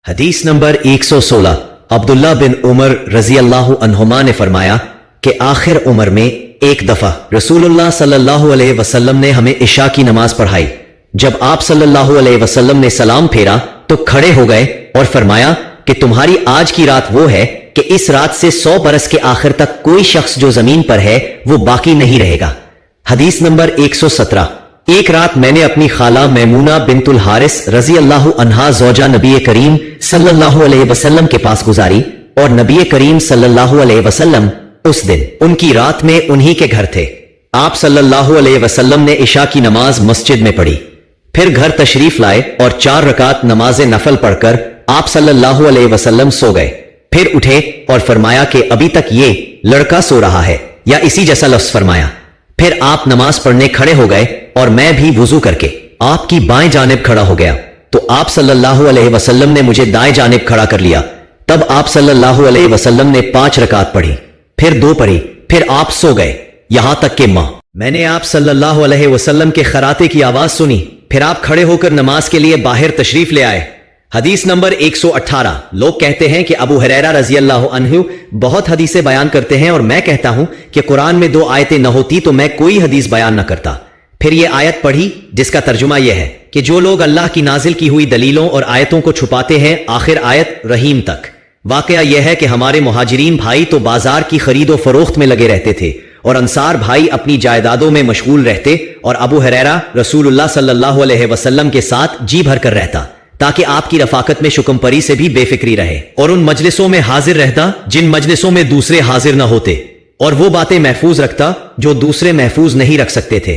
हदीस नंबर 116। अब्दुल्ला बिन उमर रजी अल्लाह अन्हुमा ने फरमाया कि आखिर उम्र में एक दफा रसूलुल्लाह सल्लल्लाहु अलैहि वसल्लम ने हमें इशा की नमाज पढ़ाई। जब आप सल्लल्लाहु अलैहि वसल्लम ने सलाम फेरा तो खड़े हो गए और फरमाया कि तुम्हारी आज की रात वो है कि इस रात से 100 बरस के आखिर तक कोई शख्स जो जमीन पर है वो बाकी नहीं रहेगा। हदीस नंबर 117। एक रात मैंने अपनी खाला मैमूना बिन्तुल हारिस रजी अल्लाह अन्हा ज़ौजा नबी करीम सल्लल्लाहु अलैहि वसल्लम के पास गुजारी और नबी करीम सल्लल्लाहु अलैहि वसल्लम उस दिन उनकी रात में उन्हीं के घर थे। आप सल्लल्लाहु अलैहि वसल्लम ने इशा की नमाज मस्जिद में पढ़ी, फिर घर तशरीफ लाए और 4 रकात नमाज नफल पढ़कर आप सल्लल्लाहु अलैहि वसल्लम सो गए। फिर उठे और फरमाया कि अभी तक ये लड़का सो रहा है, या इसी जैसा लफ्ज फरमाया। फिर आप नमाज पढ़ने खड़े हो गए और मैं भी वुजू करके आपकी बाएं जानिब खड़ा हो गया, तो आप सल्लल्लाहु अलैहि वसल्लम ने मुझे दाएं जानिब खड़ा कर लिया। तब आप सल्लल्लाहु अलैहि वसल्लम ने 5 रकात पढ़ी, फिर 2 पढ़ी, फिर आप सो गए। यहां तक कि मैंने आप सल्लल्लाहु अलैहि वसल्लम के खराते की आवाज सुनी, फिर आप खड़े होकर नमाज के लिए बाहर तशरीफ ले आए। हदीस नंबर 118। लोग कहते हैं कि अबू हुरैरा रजी अल्लाह अन्हु बहुत हदीसें बयान करते हैं और मैं कहता हूं कि कुरान में 2 आयतें न होती तो मैं कोई हदीस बयान न करता। फिर ये आयत पढ़ी जिसका तर्जुमा यह है कि जो लोग अल्लाह की नाजिल की हुई दलीलों और आयतों को छुपाते हैं, आखिर आयत रहीम तक। वाकया यह है कि हमारे मुहाजिरीन भाई तो बाजार की खरीदो फरोख्त में लगे रहते थे और अंसार भाई अपनी जायदादों में मशगूल रहते, और अबू हुरैरा रसूलुल्लाह सल्लल्लाहु अलैहि वसल्लम के साथ जी भर कर रहता ताकि आपकी रफाकत में शुकमपरी से भी बेफिक्री रहे, और उन मजलिसों में हाजिर रहता जिन मजलिसों में दूसरे हाजिर न होते, और वो बातें महफूज रखता जो दूसरे महफूज नहीं रख सकते थे।